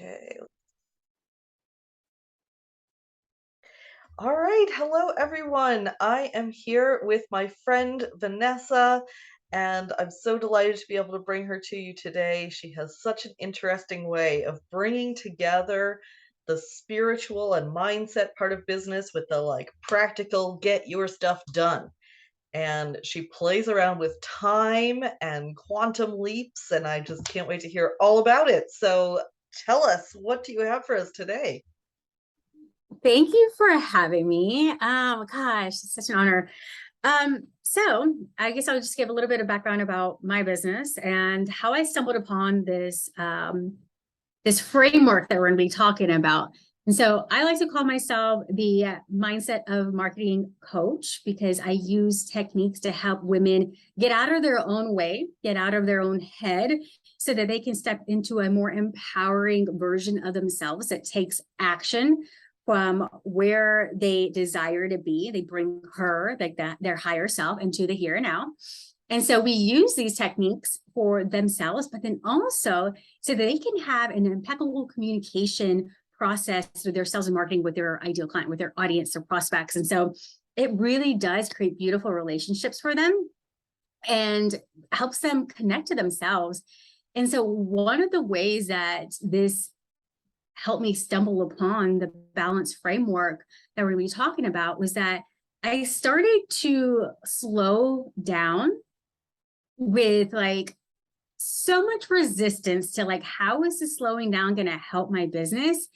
Okay. All right. Hello, everyone. I am here with my friend Vanessa, and I'm so delighted to be able to bring her to you today. She has such an interesting way of bringing together the spiritual and mindset part of business with the practical get your stuff done. And she plays around with time and quantum leaps, and I just can't wait to hear all about it. So tell us, what do you have for us today? Thank you for having me. Gosh, it's such an honor. So I guess I'll just give a little bit of background about my business and how I stumbled upon this framework that we're going to be talking about. And so I like to call myself the mindset of marketing coach because I use techniques to help women get out of their own way, get out of their own head, so that they can step into a more empowering version of themselves that takes action from where they desire to be. They bring her, like that, their higher self, into the here and now. And so we use these techniques for themselves, but then also so that they can have an impeccable communication process through their sales and marketing with their ideal client, with their audience, their prospects. And so it really does create beautiful relationships for them and helps them connect to themselves. And so one of the ways that this helped me stumble upon the balance framework that we're going to be talking about was that I started to slow down with so much resistance to how is this slowing down going to help my business,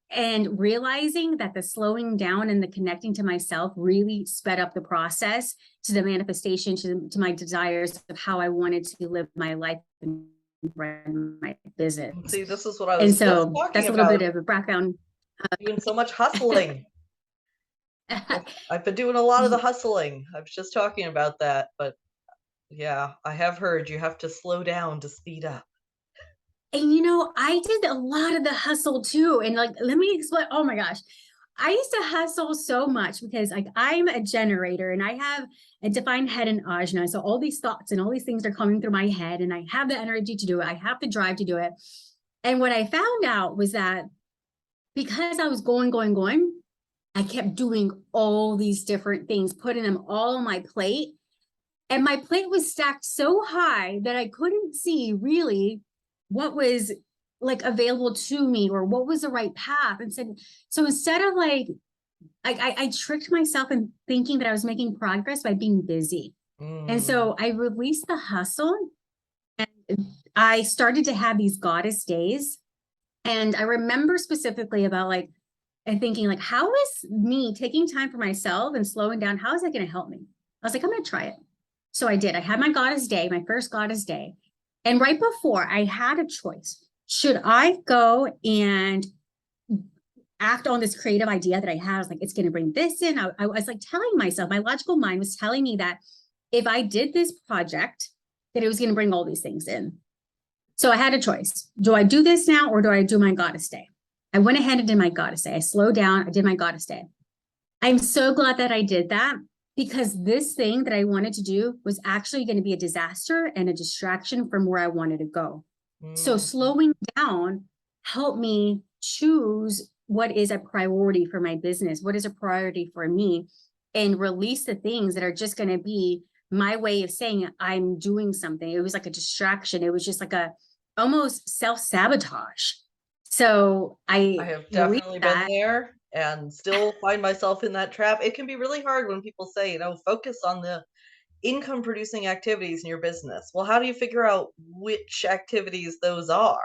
and realizing that the slowing down and the connecting to myself really sped up the process to the manifestation, to my desires of how I wanted to live my life and run my business. See, this is what I And was just so that's talking a little about. bit of a background. Doing so much hustling. I've been doing a lot of the hustling. I was just talking about that, but yeah, I have heard you have to slow down to speed up. And I did a lot of the hustle too. And let me explain. Oh my gosh. I used to hustle so much because I'm a generator and I have a defined head and ajna. So all these thoughts and all these things are coming through my head and I have the energy to do it. I have the drive to do it. And what I found out was that because I was going, I kept doing all these different things, putting them all on my plate. And my plate was stacked so high that I couldn't see really what was available to me or what was the right path. And so instead of I tricked myself in thinking that I was making progress by being busy. And so I released the hustle and I started to have these goddess days. And I remember specifically about and thinking how is me taking time for myself and slowing down, how is that going to help me? I was like, I'm going to try it. So I did. I had my goddess day, my first goddess day. And right before I had a choice, should I go and act on this creative idea that I had? I was like, it's going to bring this in. I was telling myself, my logical mind was telling me that if I did this project, that it was going to bring all these things in. So I had a choice. Do I do this now or do I do my goddess day? I went ahead and did my goddess day. I slowed down. I did my goddess day. I'm so glad that I did that because this thing that I wanted to do was actually going to be a disaster and a distraction from where I wanted to go. So slowing down helped me choose what is a priority for my business, what is a priority for me, and release the things that are just going to be my way of saying I'm doing something. It was like a distraction. It was just almost self-sabotage. So I I have released definitely been that. there and still find myself in that trap. It can be really hard when people say, focus on the income producing activities in your business. Well, how do you figure out which activities those are?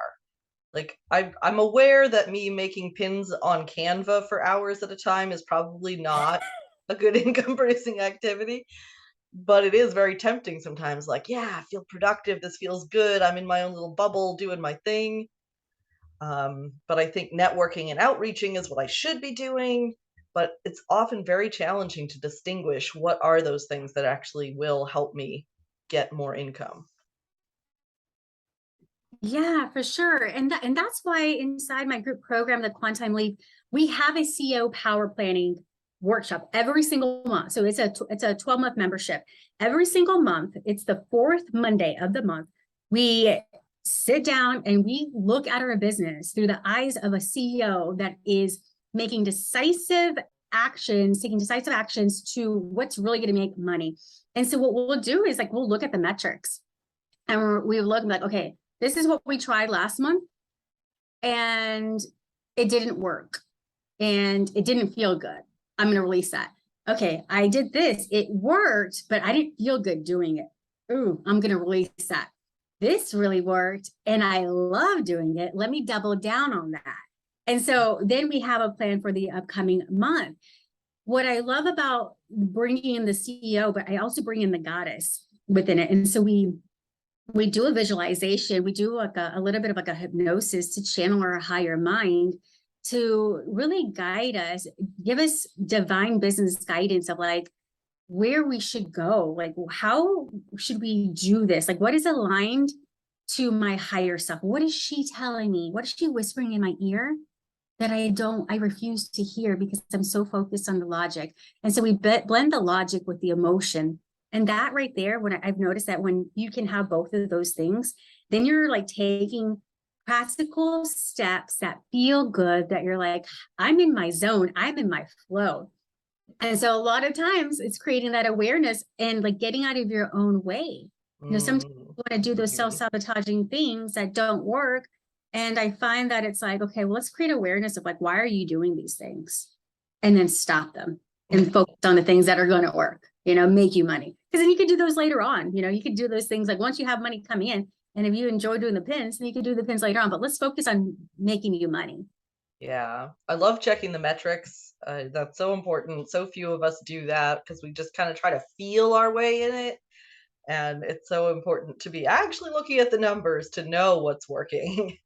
I'm aware that me making pins on Canva for hours at a time is probably not a good income producing activity, but it is very tempting sometimes. Yeah, I feel productive. This feels good. I'm in my own little bubble doing my thing. But I think networking and outreaching is what I should be doing. But it's often very challenging to distinguish what are those things that actually will help me get more income. Yeah, for sure. And that's why inside my group program, the Quantum Leap, we have a CEO power planning workshop every single month. So it's a 12-month membership. Every single month, it's the fourth Monday of the month. We sit down and we look at our business through the eyes of a CEO that is making decisive actions, taking decisive actions to what's really going to make money. And so what we'll do is like, we'll look at the metrics and we look and be like, okay, this is what we tried last month and it didn't work and it didn't feel good. I'm going to release that. Okay, I did this. It worked, but I didn't feel good doing it. Ooh, I'm going to release that. This really worked and I love doing it. Let me double down on that. And so then we have a plan for the upcoming month. What I love about bringing in the CEO, but I also bring in the goddess within it. And so we do a visualization. We do like a little bit of like a hypnosis to channel our higher mind to really guide us, give us divine business guidance of like where we should go. Like, how should we do this? Like, what is aligned to my higher self? What is she telling me? What is she whispering in my ear that I refuse to hear because I'm so focused on the logic? And so we blend the logic with the emotion. And that right there, when I've noticed that when you can have both of those things, then you're like taking practical steps that feel good, that you're like, I'm in my zone, I'm in my flow. And so a lot of times it's creating that awareness and like getting out of your own way. You know, sometimes you want to do those self-sabotaging things that don't work. And I find that it's like, okay, well, let's create awareness of like, why are you doing these things? And then stop them and focus on the things that are going to work, you know, make you money. Because then you could do those later on. You know, you could do those things like once you have money coming in, and if you enjoy doing the pins, then you can do the pins later on. But let's focus on making you money. Yeah, I love checking the metrics. That's so important. So few of us do that because we just kind of try to feel our way in it. And it's so important to be actually looking at the numbers to know what's working.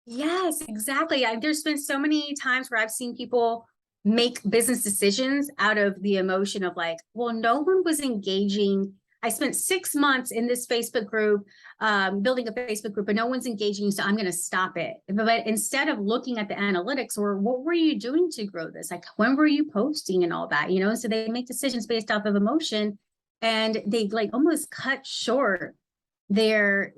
Yes, exactly. There's been so many times where I've seen people make business decisions out of the emotion of like, well, no one was engaging. I spent 6 months in this Facebook group, building a Facebook group, but no one's engaging. So I'm going to stop it. But instead of looking at the analytics or what were you doing to grow this? Like, when were you posting and all that, you know? So they make decisions based off of emotion and they like almost cut short their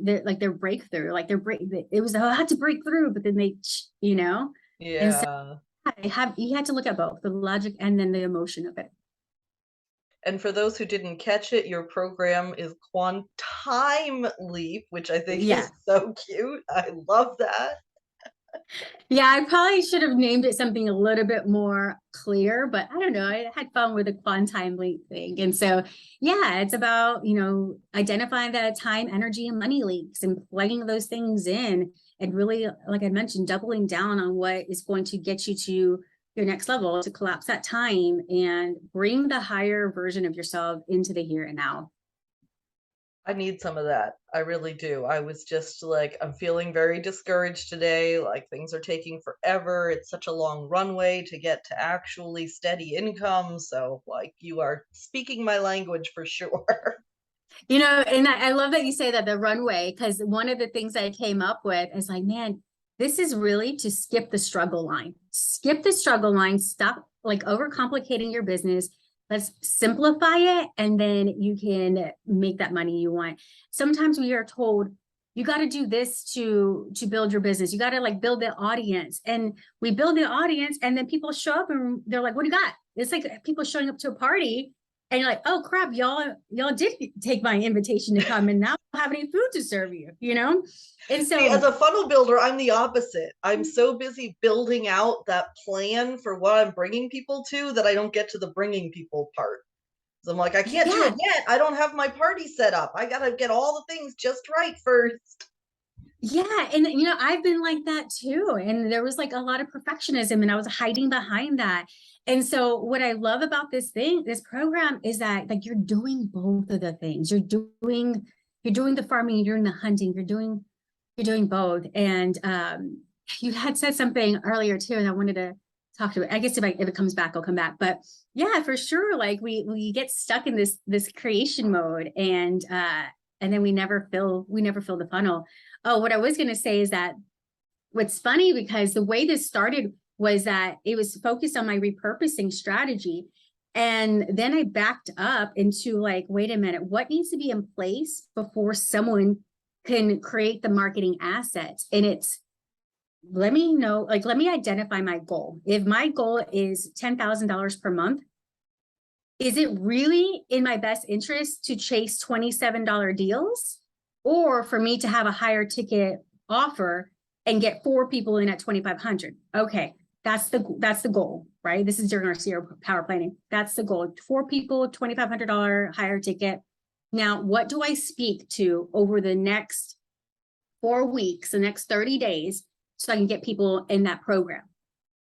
breakthrough, like it was, oh, I had to break through, but then they, you know, and so Yeah. you had to look at both the logic and then the emotion of it. And for those who didn't catch it, your program is Quantime Leap, which I think Yeah. is so cute. I love that. Yeah, I probably should have named it something a little bit more clear, but I don't know. I had fun with the quantime leap thing. And so, yeah, it's about, you know, identifying that time, energy, and money leaks and plugging those things in and really, like I mentioned, doubling down on what is going to get you to your next level to collapse that time and bring the higher version of yourself into the here and now. I need some of that. I really do. I was just like, I'm feeling very discouraged today. Like things are taking forever. It's such a long runway to get to actually steady income. So, like, you are speaking my language for sure. You know, and I love that you say that the runway, because one of the things I came up with is like, man, this is really to skip the struggle line. Skip the struggle line, stop like overcomplicating your business. Let's simplify it, and then you can make that money you want. Sometimes we are told you got to do this to build your business. You got to like build the audience, and we build the audience, and then people show up and they're like, "What do you got?" It's like people showing up to a party and you're like, oh crap, y'all did take my invitation to come and now I don't have any food to serve you, you know? And See, as so, a funnel builder, I'm the opposite. I'm so busy building out that plan for what I'm bringing people to that I don't get to the bringing people part. So I'm like, I can't do it yeah, yet. I don't have my party set up. I got to get all the things just right first. yeah. And, you know, I've been like that too. And there was like a lot of perfectionism and I was hiding behind that. And so what I love about this program is that like you're doing both of the things. You're doing the farming, you're doing the hunting, you're doing both. And you had said something earlier too, and I wanted to talk to it. I guess if it comes back, I'll come back. But yeah, for sure. Like we get stuck in this creation mode, and then we never fill the funnel. Oh, what I was gonna say is that what's funny because the way this started was that it was focused on my repurposing strategy. And then I backed up into like, wait a minute, what needs to be in place before someone can create the marketing assets? And it's, let me know, like, let me identify my goal. If my goal is $10,000 per month, is it really in my best interest to chase $27 deals, or for me to have a higher ticket offer and get 4 people in at 2,500? Okay, that's the goal, right? This is during our CEO power planning. That's the goal. 4 people, $2,500 higher ticket. Now, what do I speak to over the next 4 weeks, the next 30 days, so I can get people in that program?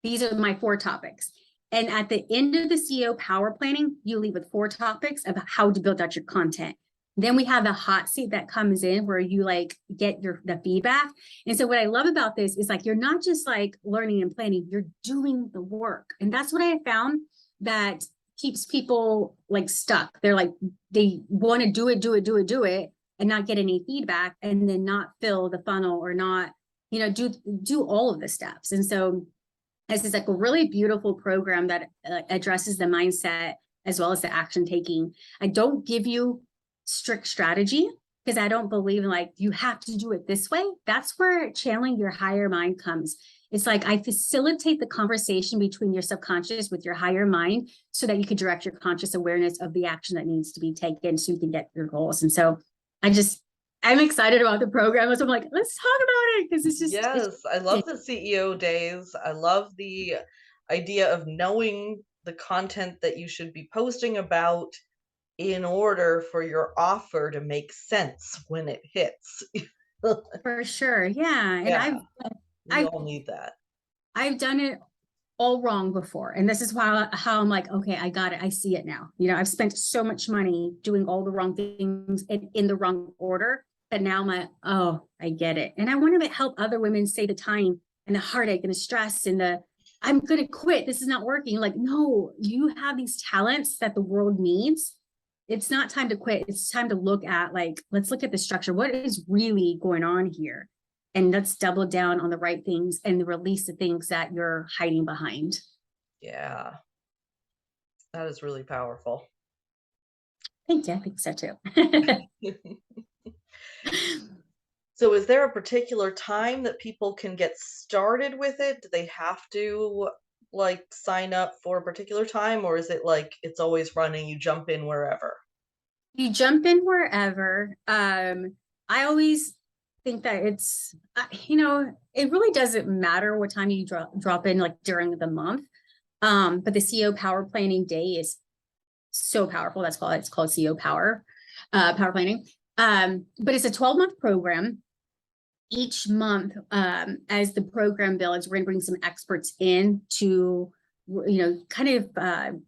These are my 4 topics. And at the end of the CEO power planning, you leave with 4 topics of how to build out your content. Then we have the hot seat that comes in where you like get the feedback. And so what I love about this is like, you're not just like learning and planning, you're doing the work. And that's what I found that keeps people like stuck. They're like, they want to do it and not get any feedback, and then not fill the funnel, or not, do all of the steps. And so this is like a really beautiful program that addresses the mindset as well as the action taking. I don't give you strict strategy because I don't believe in like, you have to do it this way. That's where channeling your higher mind comes. It's like I facilitate the conversation between your subconscious with your higher mind so that you can direct your conscious awareness of the action that needs to be taken so you can get your goals. And so I'm excited about the program. So I'm like, let's talk about it because it's Yes, I love the CEO days. I love the idea of knowing the content that you should be posting about in order for your offer to make sense when it hits. for sure. Yeah. And Yeah, we I've all need that. I've done it all wrong before. And this is how I'm like, okay, I got it. I see it now. I've spent so much money doing all the wrong things in the wrong order. But now I'm like, oh, I get it. And I want to help other women save the time and the heartache and the stress and I'm going to quit. This is not working. Like, no, you have these talents that the world needs. It's not time to quit. It's time to look at like, let's look at the structure. What is really going on here? And let's double down on the right things and release the things that you're hiding behind. Yeah, that is really powerful. Thank you. I think so too. So is there a particular time that people can get started with it? Do they have to like sign up for a particular time, or is it like it's always running, you jump in wherever? You jump in wherever. I always think that it really doesn't matter what time you drop in, like during the month. But the CEO power planning day is so powerful. It's called CEO power planning. But it's a 12-month program. Each month, as the program builds, we're going to bring some experts in to, kind of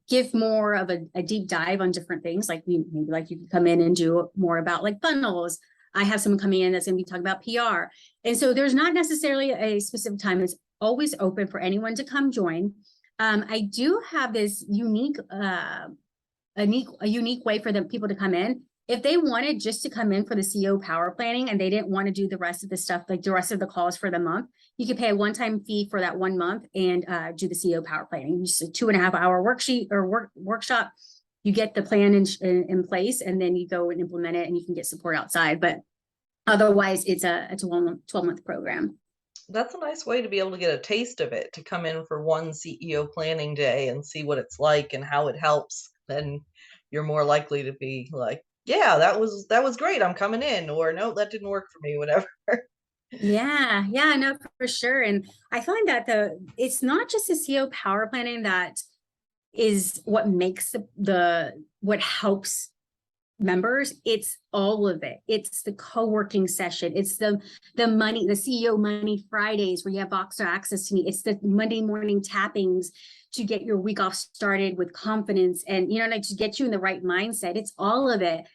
give more of a deep dive on different things. Like maybe like you can come in and do more about like funnels. I have someone coming in that's going to be talking about PR. And so there's not necessarily a specific time. It's always open for anyone to come join. I do have this unique way for the people to come in. If they wanted just to come in for the CEO power planning and they didn't want to do the rest of the stuff, like the rest of the calls for the month, you could pay a one-time fee for that 1 month and do the CEO power planning. Just a 2.5 hour worksheet or workshop. You get the plan in place, and then you go and implement it, and you can get support outside. But otherwise, it's a 12-month program. That's a nice way to be able to get a taste of it, to come in for one CEO planning day and see what it's like and how it helps. Then you're more likely to be like, yeah, that was great. I'm coming in, or no, that didn't work for me, whatever. Yeah, no, for sure. And I find that it's not just the CEO power planning that is what makes what helps members. It's all of it. It's the co-working session. It's the CEO money Fridays where you have Voxer access to me. It's the Monday morning tappings to get your week off started with confidence and like to get you in the right mindset. It's all of it.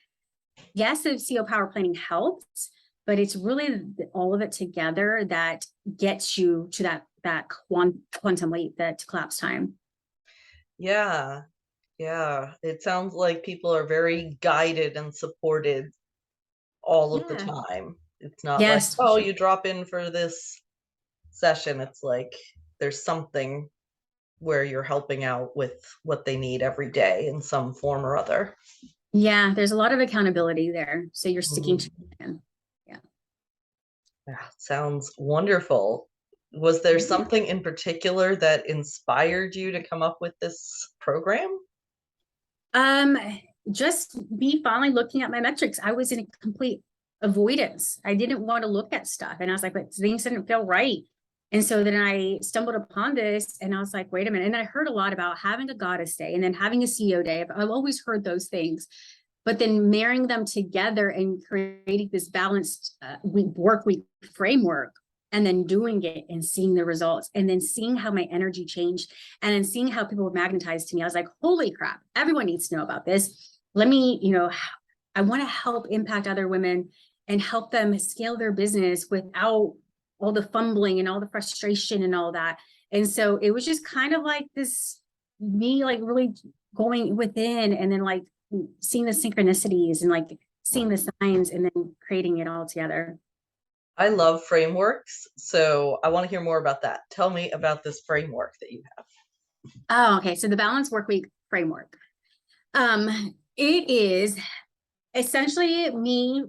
Yes, the CEO power planning helps, but it's really all of it together that gets you to that quantum leap, that collapse time. Yeah. Yeah. It sounds like people are very guided and supported all of the Yeah. time. It's not like, Yes, for oh, sure. you drop in for this session. It's like there's something. where you're helping out with what they need every day in some form or other. Yeah, there's a lot of accountability there. So you're sticking to Mm, the plan. Yeah. yeah, sounds wonderful. Was there something in particular that inspired you to come up with this program? Um, just me finally looking at my metrics. I was in a complete avoidance. I didn't want to look at stuff. And I was like, but things didn't feel right. And so then I stumbled upon this and I was like, wait a minute. And then I heard a lot about having a goddess day and then having a CEO day. I've always heard those things, but then marrying them together and creating this balanced work week framework and then doing it and seeing the results and then seeing how my energy changed and then seeing how people were magnetized to me. I was like, holy crap, everyone needs to know about this. Let me, I want to help impact other women and help them scale their business without all the fumbling and all the frustration and all that. And so it was just kind of like this, me like really going within and then like seeing the synchronicities and like seeing the signs and then creating it all together. I love frameworks, so I want to hear more about that. Tell me about this framework that you have. Oh, okay. So the balanced work week framework. It is essentially me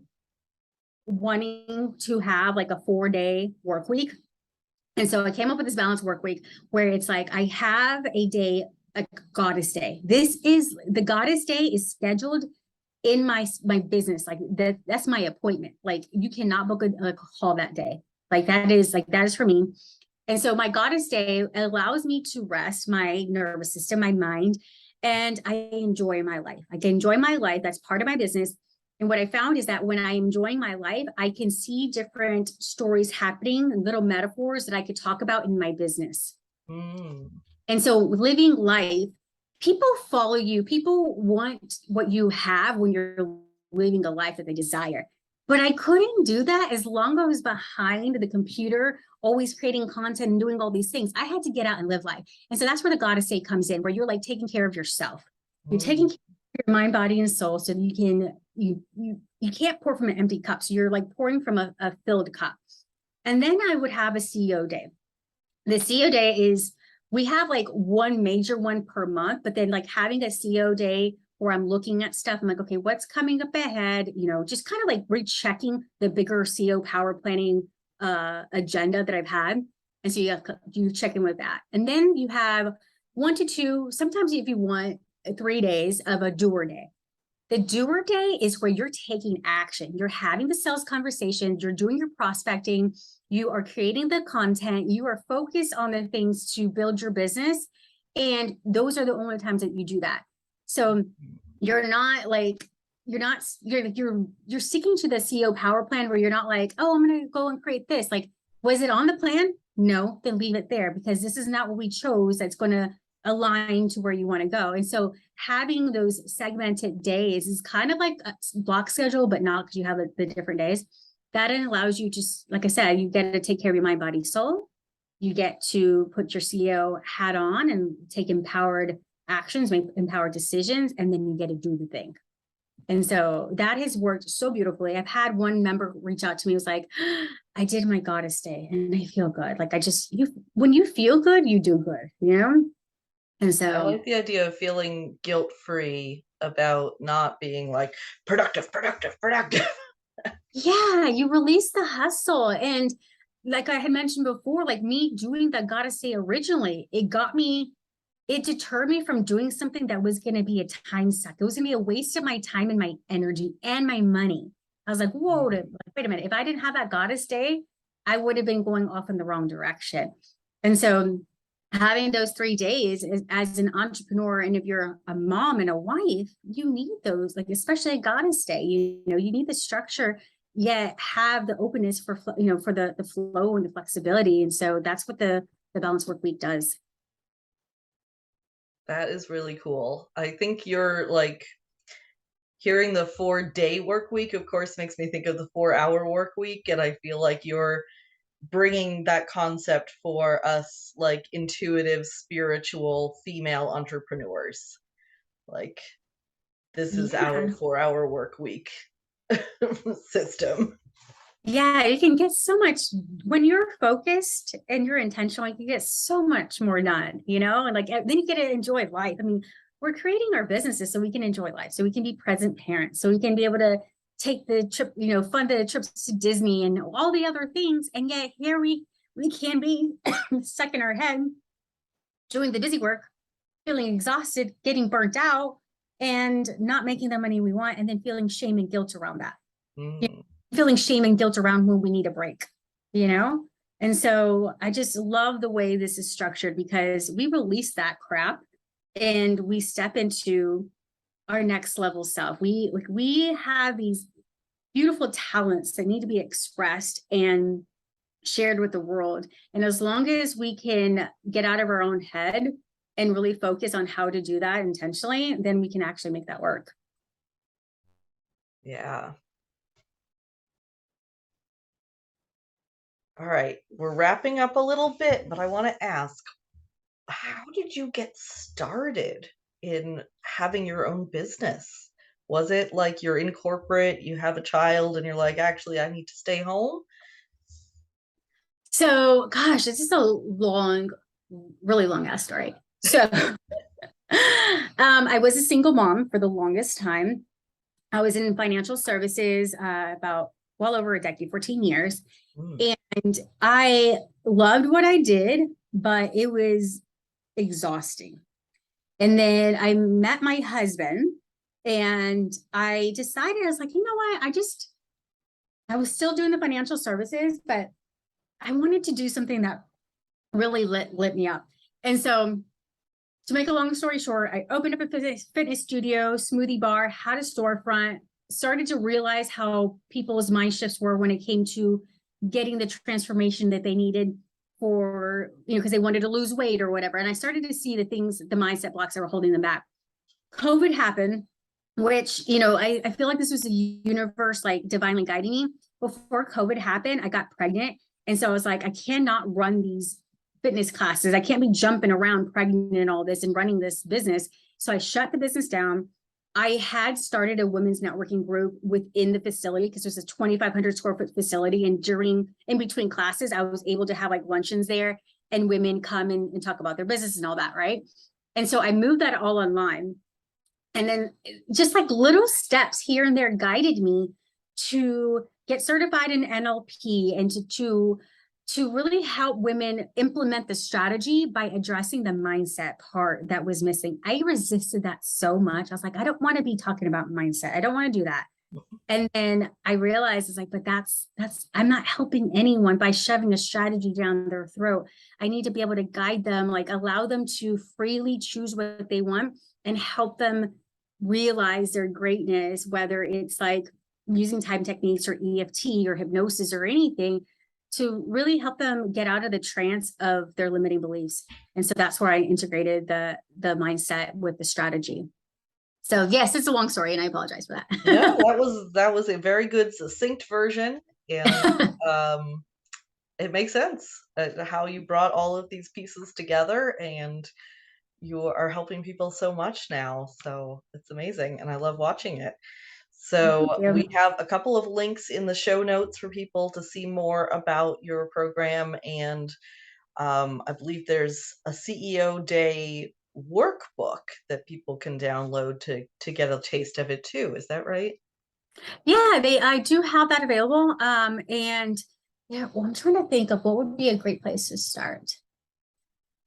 wanting to have like a 4-day work week. And so I came up with this balanced work week where it's like I have a day, a goddess day. This is the goddess day is scheduled in my business. Like that's my appointment. Like you cannot book a call that day. Like that is for me. And so my goddess day allows me to rest my nervous system, my mind, and I enjoy my life. I can enjoy my life. That's part of my business. And what I found is that when I'm enjoying my life, I can see different stories happening, little metaphors that I could talk about in my business. Mm. And so living life, people follow you. People want what you have when you're living a life that they desire. But I couldn't do that as long as I was behind the computer, always creating content and doing all these things. I had to get out and live life. And so that's where the goddess state comes in, where you're like taking care of yourself. You're taking Mm. care of your mind, body, and soul so that you can't pour from an empty cup. So you're like pouring from a filled cup. And then I would have a CEO day. The CEO day is we have like one major one per month, but then like having a CEO day where I'm looking at stuff, I'm like, okay, what's coming up ahead? Just kind of like rechecking the bigger CEO power planning agenda that I've had. And so you check in with that. And then you have 1 to 2, sometimes if you want 3 days of a doer day. The doer day is where you're taking action. You're having the sales conversation, you're doing your prospecting, you are creating the content, you are focused on the things to build your business. And those are the only times that you do that. So you're not like, you're sticking to the CEO power plan where you're not like, oh, I'm gonna go and create this. Like, was it on the plan? No, then leave it there because this is not what we chose that's gonna align to where you want to go. And so having those segmented days is kind of like a block schedule, but not because you have the different days. That allows you just, like I said, you get to take care of your mind, body, soul. You get to put your CEO hat on and take empowered actions, make empowered decisions, and then you get to do the thing. And so that has worked so beautifully. I've had one member reach out to me, was like, I did my goddess day and I feel good. Like when you feel good, you do good, you know? And I so, like the idea of feeling guilt-free about not being like productive, productive, productive. yeah, you release the hustle. And like I had mentioned before, like me doing the goddess day originally, it deterred me from doing something that was going to be a time suck. It was going to be a waste of my time and my energy and my money. I was like, whoa, wait a minute. If I didn't have that goddess day, I would have been going off in the wrong direction. And so having those 3 days as an entrepreneur, and if you're a mom and a wife, you need those, like especially a goddess day. You need the structure, yet have the openness for for the flow and the flexibility. And so that's what the balance work week does. That is really cool. I think you're like hearing the 4-day work week, of course, makes me think of the 4-hour work week. And I feel like you're bringing that concept for us, like intuitive, spiritual female entrepreneurs. Like, this is our Yeah. 4-hour work week system. Yeah, you can get so much when you're focused and you're intentional, you can get so much more done, and like then you get to enjoy life. I mean, we're creating our businesses so we can enjoy life, so we can be present parents, so we can be able to take the trip, fund the trips to Disney and all the other things. And yet here we can be stuck in our head doing the busy work, feeling exhausted, getting burnt out, and not making the money we want, and then feeling shame and guilt around that. Mm, Feeling shame and guilt around when we need a break, you know? And so I just love the way this is structured because we release that crap and we step into our next level self. We have these beautiful talents that need to be expressed and shared with the world. And as long as we can get out of our own head and really focus on how to do that intentionally, then we can actually make that work. yeah. All right. We're wrapping up a little bit, but I want to ask, how did you get started in having your own business? Was it like you're in corporate, you have a child, and you're like, actually, I need to stay home? So, gosh, this is a long, really long ass story. So, I was a single mom for the longest time. I was in financial services about well over a decade, 14 years. Mm, And I loved what I did, but it was exhausting. And then I met my husband and I decided, I was like, you know what? I was still doing the financial services, but I wanted to do something that really lit me up. And so to make a long story short, I opened up a fitness studio, smoothie bar, had a storefront, started to realize how people's mind shifts were when it came to getting the transformation that they needed for, because they wanted to lose weight or whatever. And I started to see the things, the mindset blocks that were holding them back. COVID happened, which, I feel like this was a universe like divinely guiding me. Before COVID happened, I got pregnant. And so I was like, I cannot run these fitness classes. I can't be jumping around pregnant and all this and running this business. So I shut the business down. I had started a women's networking group within the facility because there's a 2,500 square foot facility. And in between classes, I was able to have like luncheons there and women come and talk about their business and all that. Right. And so I moved that all online. And then just like little steps here and there guided me to get certified in NLP and to really help women implement the strategy by addressing the mindset part that was missing. I resisted that so much. I was like, I don't want to be talking about mindset. I don't want to do that. And then I realized it's like, but that's I'm not helping anyone by shoving a strategy down their throat. I need to be able to guide them, like allow them to freely choose what they want and help them realize their greatness, whether it's like using time techniques or EFT or hypnosis or anything to really help them get out of the trance of their limiting beliefs. And so that's where I integrated the mindset with the strategy. So yes, it's a long story and I apologize for no, that. that was a very good succinct version, and it makes sense how you brought all of these pieces together, and you are helping people so much now. So it's amazing, and I love watching it. Thank So we you. have a couple of links in the show notes for people to see more about your program, and I believe there's a CEO Day workbook that people can download to get a taste of it too. Is that right? Yeah, I do have that available. And yeah, well, I'm trying to think of what would be a great place to start.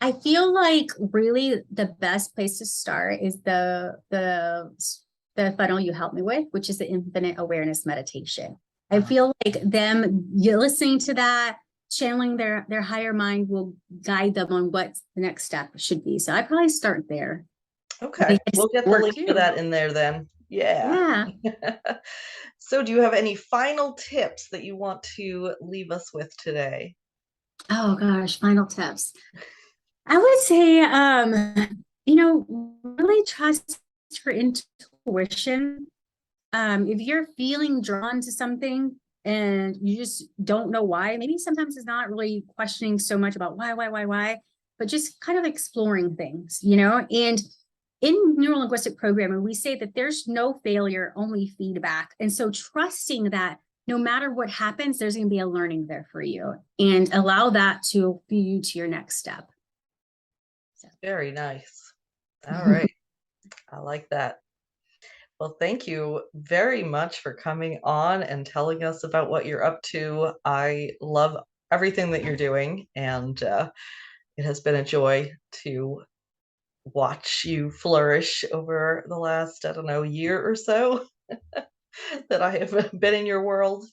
I feel like really the best place to start is the funnel you helped me with, which is the infinite awareness meditation. I Uh, feel like you listening to that, channeling their higher mind will guide them on what the next step should be. So I'd probably start there. okay, They had we'll get the work link for too. that in there then. Yeah. Yeah. So do you have any final tips that you want to leave us with today? Oh gosh, final tips. I would say, really trust your intuition. If you're feeling drawn to something and you just don't know why, maybe sometimes it's not really questioning so much about why, but just kind of exploring things, and in neurolinguistic programming, we say that there's no failure, only feedback. And so trusting that no matter what happens, there's going to be a learning there for you, and allow that to be you to your next step. So. Very nice. All right. I like that. Well, thank you very much for coming on and telling us about what you're up to. I love everything that you're doing, and it has been a joy to watch you flourish over the last, I don't know, year or so that I have been in your world.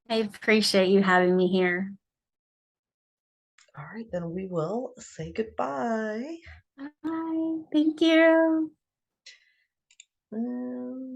I appreciate you having me here. All right, then we will say goodbye. Bye. Thank you. Um,